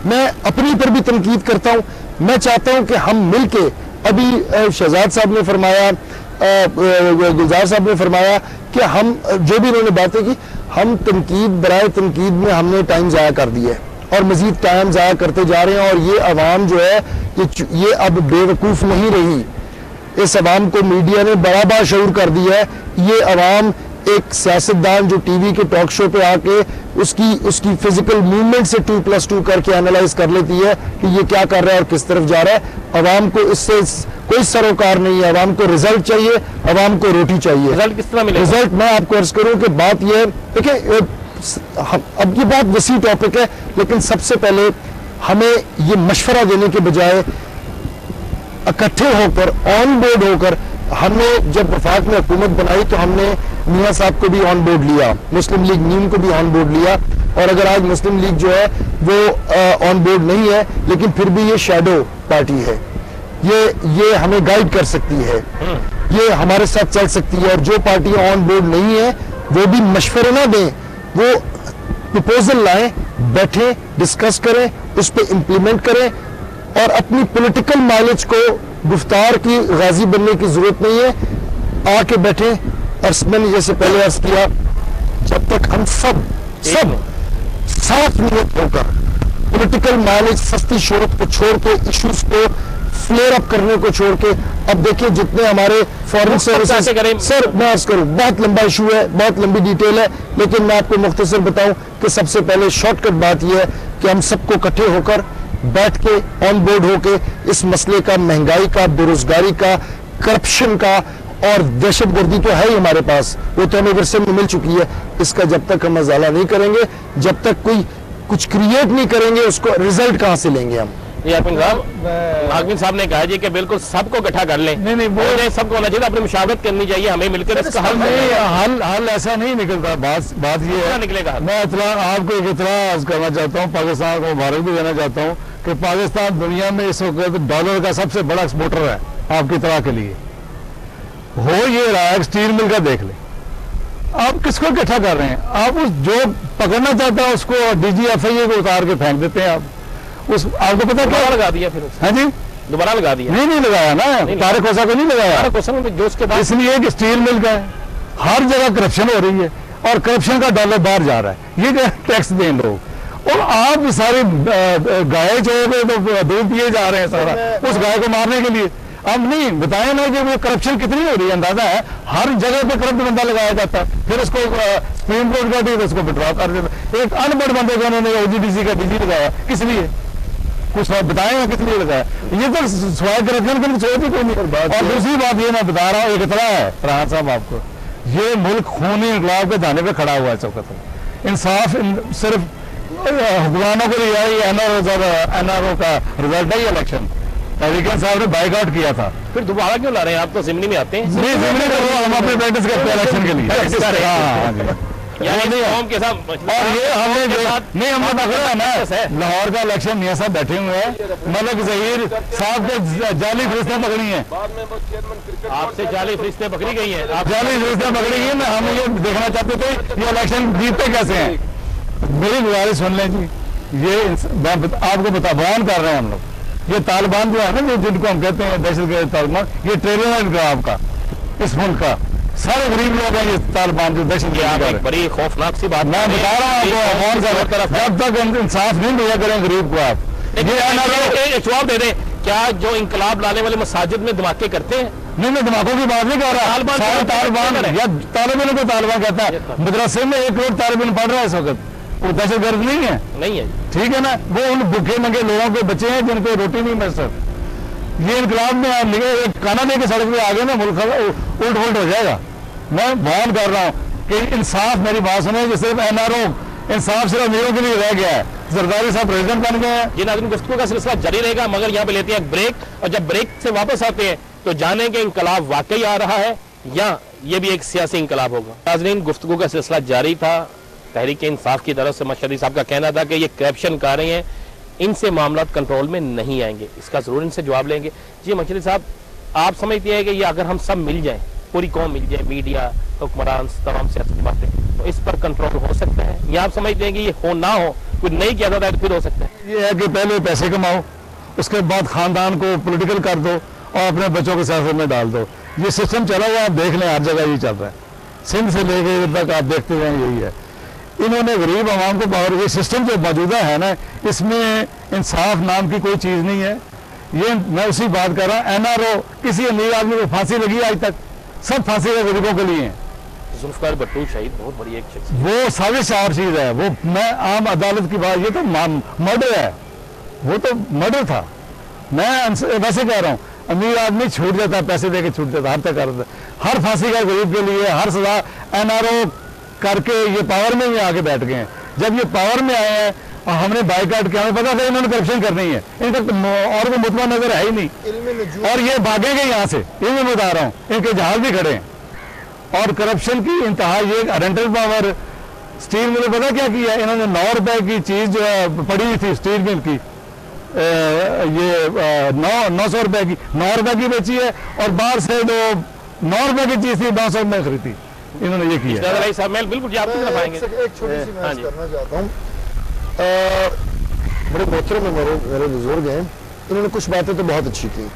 میں اپنی پر بھی تنقید کرتا ہوں. میں چاہتا ہوں کہ ہم مل کے, ابھی شہزاد صاحب نے فرمایا, گلزار صاحب نے فرمایا کہ ہم جو بھی انہوں نے باتیں کی, ہم تنقید برائے تنقید میں ہم نے ٹائم ضائع کر دیا ہے اور مزید ٹائم ضائع کرتے جا رہے ہیں. اور یہ عوام جو ہے یہ اب بے وقوف نہیں رہی. اس عوام کو میڈیا نے بڑا باشعور کر دیا ہے. یہ عوام ایک سیاستدان جو ٹی وی کے ٹاک شو پہ آ کے اس کی فزیکل موومنٹ سے 2+2 کر کے انالائز کر لیتی ہے کہ یہ کیا کر رہا ہے اور کس طرف جا رہا ہے. عوام کو اس سے کوئی سروکار نہیں ہے. عوام کو رزلٹ چاہیے, عوام کو روٹی چاہیے. رزلٹ کس طرح ملے؟ رزلٹ میں آپ کو عرض کروں کہ بات یہ ہے, دیکھیں اب یہ بات وسیع ٹاپک ہے, لیکن سب سے پہلے ہمیں یہ مشورہ دینے کے بجائے اکٹھے ہو کر, آن بورڈ ہو کر, ہم نے جب وفاق میں حکومت بنائی تو ہم نے میاں صاحب کو بھی آن بورڈ لیا, مسلم لیگ نیم کو بھی آن بورڈ لیا. اور اگر آج مسلم لیگ جو ہے وہ آن بورڈ نہیں ہے, لیکن پھر بھی یہ شیڈو پارٹی ہے, یہ ہمیں گائیڈ کر سکتی ہے, یہ ہمارے ساتھ چل سکتی ہے. اور جو پارٹیاں آن بورڈ نہیں ہیں وہ بھی مشورے نہ دیں, وہ پروپوزل لائیں, بیٹھیں, ڈسکس کریں, اس پہ امپلیمنٹ کریں. اور اپنی پولیٹیکل مائلیج کو گفتار کی غازی بننے کی ضرورت نہیں ہے. آ کے بیٹھیں. اور میں نے جیسے پہلے عرض کیا, جب تک ہم سب ساتھ نیت ہو کر پولیٹیکل مائلیج, سستی شہرت کو چھوڑ کے, ایشوز کو فلیئر اپ کرنے کو چھوڑ کے, اب دیکھیں جتنے ہمارے فورن سروسز, سر میں عرض کروں بہت لمبا ایشو ہے, بہت لمبی ڈیٹیل ہے, لیکن میں آپ کو مختصر بتاؤں کہ سب سے پہلے شارٹ کٹ بات یہ ہے کہ ہم سب کو اکٹھے ہو کر بیٹھ کے, آن بورڈ ہو کے اس مسئلے کا, مہنگائی کا, بے روزگاری کا, کرپشن کا, اور دہشت گردی تو ہے ہی ہمارے پاس, وہ تو ہمیں ورثے میں مل چکی ہے, اس کا جب تک ہم ازالہ نہیں کریں گے, جب تک کوئی کچھ کریٹ نہیں کریں گے, اس کو رزلٹ کہاں سے لیں گے ہم؟ حاکم صاحب نے کہا جی کہ بالکل سب کو اکٹھا کر لیں. نہیں, سب کو ہونا چاہیے, اپنی مشاورت کرنی چاہیے, ہمیں مل کر اس کا حل ایسا نہیں نکلتا. بات یہ ہے, نکلے گا. میں آپ کو ایک اطلاع کرنا چاہتا ہوں, پاکستان کو مبارک بھی دینا چاہتا ہوں کہ پاکستان دنیا میں اس وقت ڈالر کا سب سے بڑا ایکسپورٹر ہے. آپ کی اطلاع کے لیے ہو یہ رہا ہے, اسٹیل مل کا دیکھ لیں. آپ کس کو اکٹھا کر رہے ہیں؟ آپ جو پکڑنا چاہتا ہے اس کو DGFIA کو اتار کے پھینک دیتے ہیں. آپ کو پتا کیا لگا دیا پھر؟ ہاں جی, دوبارہ لگا دیا. نہیں لگایا نا, طارق کوسا کو نہیں لگایا, اس لیے کہ اسٹیل مل کا ہے. ہر جگہ کرپشن ہو رہی ہے اور کرپشن کا ڈالر باہر جا رہا ہے. یہ ٹیکس دیں لوگ, اور آپ سارے گائے جو دودھ پیے جا رہے ہیں سارا اس گائے کو مارنے کے لیے. اب نہیں بتائیں نا کہ وہ کرپشن کتنی ہو رہی ہے. اندازہ ہے ہر جگہ پہ کرپٹ بندہ لگایا جاتا, پھر اس کو سپریم کورٹ کا بھی اس کو وڈرا کر دیتا. ایک ان پڑھ بندے کو انہوں نے OGDC کا DG لگایا, کس لیے؟ کچھ بتائیں گا کس لیے لگایا. یہ تو سوائے کرپشن کی سوچ ہی کوئی نہیں. اور دوسری بات یہ میں بتا رہا ہوں, ایک اطلاع ہے فرحان صاحب آپ کو, یہ ملک خونی انقلاب کے دھانے پہ کھڑا ہوا ہے اس وقت. انصاف صرف حکمرانوں کے لیے NRO کا رزلٹ ہے. یہ الیکشن تحریک صاحب نے بائیکاٹ کیا تھا, پھر دوبارہ کیوں لا رہے ہیں؟ آپ تو ضمنی میں آتے ہیں. ہم اپنے پریکٹس کرتے ہیں الیکشن کے لیے. لاہور کا الیکشن میاں صاحب بیٹھے ہوئے ہیں, ملک ظہیر صاحب کے جعلی فرشتیں پکڑی ہیں. آپ سے جعلی فرشتیں پکڑی گئی ہیں, جعلی فرشتیں پکڑی گئی ہیں. ہم یہ دیکھنا چاہتے تھے یہ الیکشن جیتتے کیسے ہیں. میری گزارش سن لیں جی, یہ آپ کو بیان کر رہے ہیں ہم لوگ. یہ طالبان جو ہے نا, جن کو ہم کہتے ہیں دہشت گرد طالبان, یہ ٹریلر ہے انقلاب کا اس ملک کا. سارے غریب لوگ ہیں یہ طالبان جو دہشت گرد. بڑی خوفناک سی بات میں بتا رہا ہوں آپ کو, جب تک انصاف نہیں دیا کریں غریب کو. آپ یہ جواب دے دیں, کیا جو انقلاب لانے والے مساجد میں دھماکے کرتے ہیں؟ نہیں, میں دھماکوں کی بات نہیں کر رہا. طالبان یا طالب علم کو طالبان کہتا ہے. مدرسے میں 1 کروڑ طالب علم پڑھ رہا ہے اس وقت, وہ دہشت گرد نہیں ہے. نہیں ہے, ٹھیک ہے نا. وہ ان بھوکے ننگے لوگوں کے بچے ہیں جن کو روٹی نہیں میسر. یہ انقلاب میں کانا دے کے سڑک پہ آگے نا ملک الٹ ہو جائے گا. میں بیان کر رہا ہوں کہ انصاف, میری بات سنیں, کہ صرف NRO انصاف صرف امیروں کے لیے رہ گیا ہے. زرداری صاحب پریزیڈنٹ بن گئے ہیں. یہ ناظرین گفتگو کا سلسلہ جاری رہے گا, مگر یہاں پہ لیتے ہیں ایک بریک, اور جب بریک سے واپس آتے ہیں تو جانیں کہ انقلاب واقعی آ رہا ہے یا یہ بھی ایک سیاسی انقلاب ہوگا. ناظرین گفتگو کا سلسلہ جاری تھا. تحریک انصاف کی طرف سے مشہدی صاحب کا کہنا تھا کہ یہ کرپشن کر رہے ہیں, ان سے معاملات کنٹرول میں نہیں آئیں گے, اس کا ضرور ان سے جواب لیں گے. جی مشہدی صاحب, آپ سمجھتے ہیں کہ یہ اگر ہم سب مل جائیں, پوری قوم مل جائے, میڈیا, حکمران, تمام سیاسی باتیں, تو اس پر کنٹرول ہو سکتا ہے, یا آپ سمجھتے ہیں کہ یہ ہو نہ ہو कुछ नहीं किया जाता है तो फिर हो सकता है। ये है कि पहले पैसे कमाओ, उसके बाद खानदान को पॉलिटिकल कर दो और अपने बच्चों को सियासत में डाल दो। ये सिस्टम चला हुआ, आप देख लें, हर जगह यही चल रहा है, सिंध से लेके इधर तक आप देखते हैं यही है। इन्होंने गरीब आवाम को पावर, ये सिस्टम जो मौजूदा है ना, इसमें इंसाफ नाम की कोई चीज़ नहीं है। ये मैं उसी बात कर रहा हूँ, NRO किसी अमीर आदमी को फांसी लगी आज तक, सब फांसी का गरीबों के लिए हैं। जुल्फकार भट्टो शहीद बहुत बड़ी एक शख्स, वो साजिश और चीज़ है, वो मैं आम अदालत की बात, ये तो मर्डर है, वो तो मर्डर था। मैं वैसे कह रहा हूँ, अमीर आदमी छूट जाता है, पैसे देके छूट जाता है, हर तक करता है। हर फांसी का गरीब के लिए हर सजा NRO करके ये पावर में भी आके बैठ गए हैं। जब ये पावर में आए हैं और हमने बाइकाट किया, हमें पता था इन्होंने करप्शन करनी है, इनका और कोई मुतबा नजर है ही नहीं, और ये भागेंगे यहाँ से, ये मैं बता रहा हूँ, इनके जहाज भी खड़े हैं। और करप्शन की इंतहा, ये रेंटल पावर, स्टील मिल पता क्या किया इन्होंने, 9 रुपए की चीज जो है पड़ी हुई थी स्टील मिल की, ये 900 रुपए की 9 रुपए की बेची है, और बाहर से 9 रुपए की चीज थी 900 में खरीदी, इन्होंने ये किया। मैं बिल्कुल जी आपको पाएंगे। एक छोटी सी मैं करना चाहता हूँ, बड़े मोहतरम में मेरे बुजुर्ग हैं, इन्होंने कुछ बातें तो बहुत अच्छी की,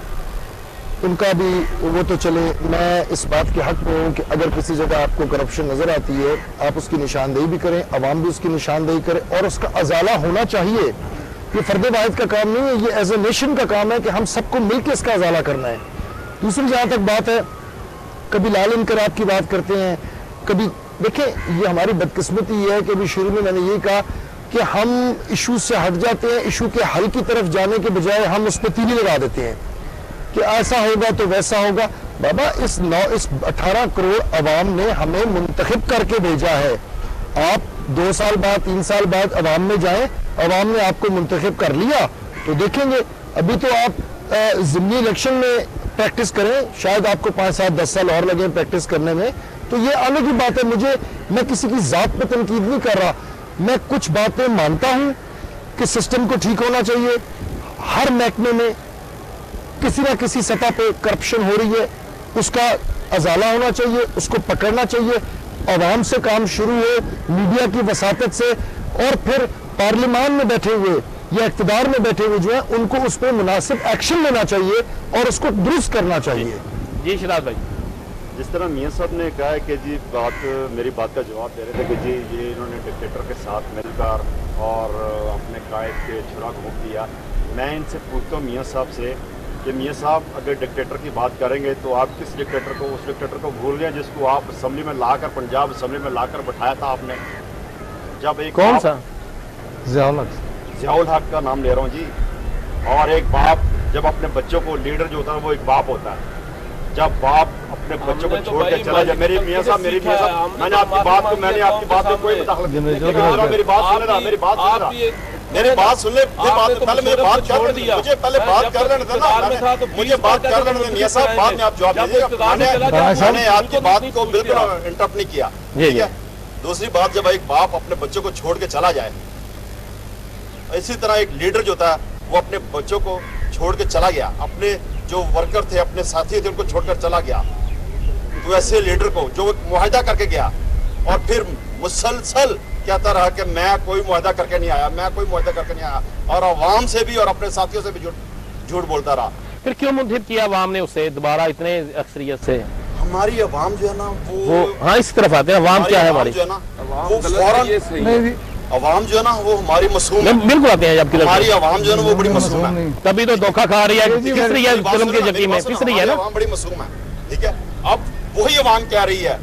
उनका भी वो तो चले, मैं इस बात के हक में हूँ कि अगर किसी जगह आपको करप्शन नजर आती है, आप उसकी निशानदेही भी करें, अवाम भी उसकी निशानदेही करे, और उसका अजाला होना चाहिए। ये फर्द वाहिद का काम नहीं है, ये एज ए नेशन का काम है कि हम सबको मिलकर इसका अजाला करना है। दूसरी जहाँ तक बात है, कभी लाल इनकलाब की बात करते हैं, कभी देखें, ये हमारी बदकिस्मती है कि अभी शुरू में मैंने यही कहा कि हम इशू से हट जाते हैं, इशू के हल की तरफ जाने के बजाय हम उस पर तीली लगा देते हैं कि ऐसा होगा तो वैसा होगा। बाबा इस 18 करोड़ अवाम ने हमें मुंतखब करके भेजा है। आप 2 साल बाद 3 साल बाद अवाम में जाएं, अवाम ने आपको मुंतखब कर लिया तो देखेंगे। अभी तो आप ज़िमनी इलेक्शन में प्रैक्टिस करें, शायद आपको 5, 7, 10 साल और लगे प्रैक्टिस करने में, तो ये अलग ही बात है। मैं किसी की जात पे तनकीद नहीं कर रहा, मैं कुछ बातें मानता हूं कि सिस्टम को ठीक होना चाहिए। हर महकमे में किसी ना किसी सतह पे करप्शन हो रही है, उसका अजाला होना चाहिए, उसको पकड़ना चाहिए। अवाम से काम शुरू हो, मीडिया की वसातत से, और फिर पार्लियामान में बैठे हुए या इख्तिदार में बैठे हुए जो है उनको उस पर मुनासिब एक्शन लेना चाहिए और उसको दुरुस्त करना चाहिए। जी शिराज भाई, जिस तरह मियां साहब ने कहा है कि जी मेरी बात का जवाब दे रहे थे कि जी ये इन्होंने डिक्टेटर के साथ मिलकर और अपने कायद के छुरा को मुक्त दिया। मैं इनसे पूछता हूँ मियां साहब से कि मियां साहब अगर डिक्टेटर की बात करेंगे तो आप किस डिक्टेटर को, उस डिक्टेटर को भूल गए जिसको आप असम्बली में लाकर, पंजाब असम्बली में लाकर बैठाया था आपने? जब एक कौन सा? ज़ियाउल हक का नाम ले रहा हूँ जी। और एक बाप जब अपने बच्चों को, लीडर जो होता है वो एक बाप होता है, जब बाप अपने बच्चों को छोड़ के चला जाए। मेरी मियां साहब मैंने आपकी बात में कोई मुदाखलत नहीं, मेरी बात सुन रहा, मेरी बात सुन ले, पहले मेरी बात कर दिया, मुझे पहले बात कर लेने देना, मुझे बात कर लेने देना। मियां साहब बाद में आप जवाब दीजिएगा, मैंने आपकी बात को बिल्कुल इंटरप्ट नहीं किया, ठीक है। दूसरी बात, जब एक बाप अपने बच्चों को छोड़ के चला जाए, इसी तरह एक लीडर जो था वो अपने बच्चों को छोड़ के चला गया, अपने जो वर्कर थे, अपने साथी थे, उनको छोड़कर चला गया, तो ऐसे लीडर को जो मुआहदा करके गया और फिर मुसलसल कहता रहा कि मैं कोई मुआहदा करके नहीं आया, मैं कोई मुआहदा करके नहीं आया, और अवाम से भी और अपने साथियों से भी झूठ बोलता रहा। फिर क्यों मुंतखब किया अवाम ने उसे दोबारा इतने अक्सरियत से? हमारी अवाम जो है ना वो हाँ, इस तरफ आते हैं। अवाम क्या है हमारी? जो है ना वो फौरन, अवाम जो है ना वो हमारी मसूम है, बिल्कुल आते हैं। जब हमारी अवाम जो है ना वो बड़ी मसूम है, तभी तो धोखा खा रही है, फिस रही है जुल्म के जख्म में, फिस रही है ना, बड़ी मसूम है, ठीक है। अब वही अवाम कह रही है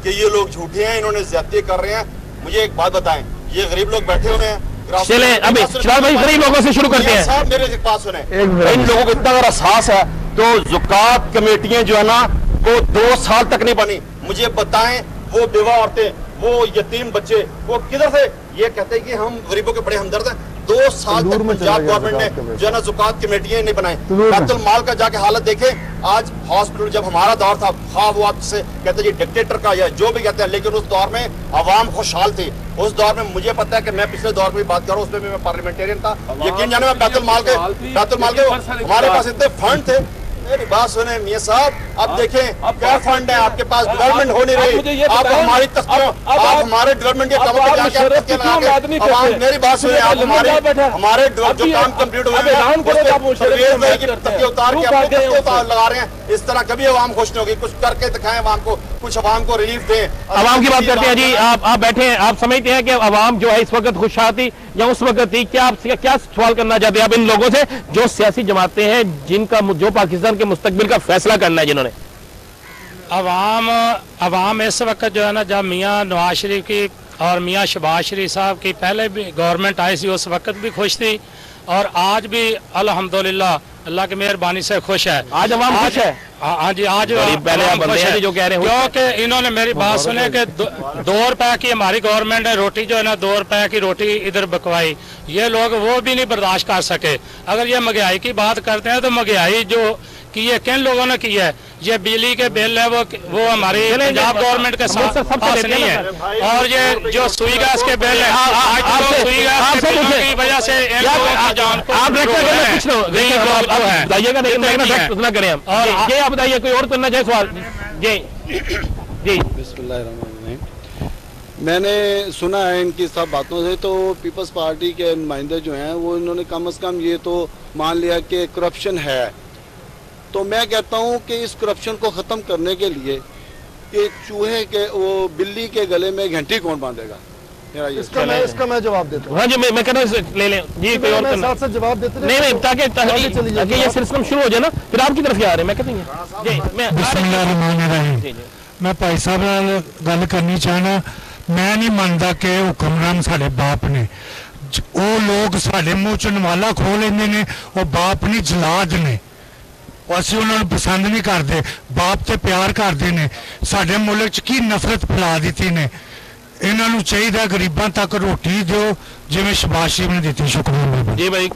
कि ये लोग झूठे हैं, इन्होंने ज्यादती कर रहे हैं। मुझे एक बात बताएं, ये गरीब लोग बैठे हुए हैं, चले अभी शिराज भाई गरीब लोगों से शुरू करते हैं। साहब मेरे पास सुने, इन लोगों को इतना अगर एहसास है तो ज़कात कमेटियां जो है ना वो 2 साल तक नहीं बनी। मुझे बताएं, वो बेवा औरतें, वो यतीम बच्चे, वो किधर से? ये कहते हैं कि हम गरीबों के बड़े हमदर्द हैं। 2 साल तक पंजाब गवर्नमेंट ने जो है ना ज़कात कमेटियां नहीं बनाई। बैतुल माल का जाके हालत देखें। आज हॉस्पिटल, जब हमारा दौर था, खा वो आपसे कहते जी डिक्टेटर का या जो भी कहते हैं, लेकिन उस दौर में अवाम खुशहाल थी। उस दौर में मुझे पता है कि मैं पिछले दौर में बात कर रहा हूँ, उसमें भी मैं पार्लियामेंटेरियन था। यकीन जाने में बैतुल माल के हमारे पास इतने फंड थे, मेरी बात सुने मियां साहब, अब देखें क्या फंड है आपके पास, डेवलपमेंट हो नहीं रही, आप हमारी आप हमारे डेवलपमेंट के कामों पे जाके मेरी बात सुने, आप हमारे जो काम कंप्लीट हुए उतार के अपने लगा रहे हैं, इस तरह कभी आवाम खुश नहीं होगी। कुछ करके दिखाएं आवाम को, कुछ आवाम को रिलीफ दें। आवाम की बात करते हैं जी, आप बैठे हैं, आप समझते हैं कि आवाम जो है इस वक्त खुश आती या उस वक्त थी? क्या आप क्या सवाल करना चाहते हैं आप इन लोगों से जो सियासी जमातें हैं, जिनका जो पाकिस्तान के मुस्तकबिल का फैसला करना है, जिन्होंने अवाम इस वक्त जो है ना, जब मियाँ नवाज शरीफ की और मियाँ शहबाज शरीफ साहब की पहले भी गवर्नमेंट आई थी, उस वक्त भी खुश थी और आज भी अल्हम्दुलिल्लाह अल्लाह की मेहरबानी से खुश है। आज अवाम खुश है? हाँ जी, आज पहले आप बंदे हैं जो कह रहे हैं, क्योंकि इन्होंने मेरी बात सुने कि 2 रुपए की हमारी गवर्नमेंट ने रोटी जो है ना, 2 रुपए की रोटी इधर बकवाई, ये लोग वो भी नहीं बर्दाश्त कर सके। अगर ये महंगाई की बात करते हैं तो महंगाई जो की है किन लोगों ने की है? ये बिजली के बिल है वो हमारी पंजाब गवर्नमेंट के साथ पास नहीं है, और ये जो सुई गैस के बिल है, सुई गैस के बिल की वजह से और ये आप बताइए, कोई और करना चाहे सवाल? जी जी, मैंने सुना है इनकी सब बातों से, तो पीपल्स पार्टी के नुमाइंदे जो हैं वो इन्होंने कम से कम ये तो मान लिया कि करप्शन है। तो मैं कहता हूं कि इस करप्शन को ख़त्म करने के लिए कि चूहे के वो बिल्ली के गले में घंटी कौन बांधेगा? इसका मैं जवाब देता हूँ। हाँ जी, मैं कह रहा हूँ ले लें जी, कोई और साथ साथ जवाब देते नहीं, ताकि ये सिलसिला शुरू हो जाए ना, फिर आपकी तरफ आ रहे हैं। मैं कहती हूँ जी, बिस्मिल्लाहिर्रहमानिर्रहीम। मैं भाई साहब नाल गल करनी चाहना, मैं नहीं मानता कि हुक्मरान साढ़े बाप ने, वो लोग साढ़े मुँह च नवाला खो लेंदे ने, वो बाप नहीं जलाद ने, ਅਸੀਂ ਉਹਨਾਂ ਨੂੰ ਪਸੰਦ ਨਹੀਂ ਕਰਦੇ, ਬਾਪ ਤੇ ਪਿਆਰ ਕਰਦੇ ਨੇ। ਸਾਡੇ ਮੁਲਕ 'ਚ ਕੀ ਨਫ਼ਰਤ ਫੈਲਾ ਦਿੱਤੀ ਨੇ। ਇਹਨਾਂ ਨੂੰ ਚਾਹੀਦਾ ਗਰੀਬਾਂ ਤੱਕ ਰੋਟੀ ਦਿਓ ਜਿਵੇਂ ਸ਼ਹਬਾਜ਼ ਸ਼ਰੀਫ ਨੇ ਦਿੱਤੀ। ਸ਼ੁਕਰੀਆ ਜੀ ਭਾਈ।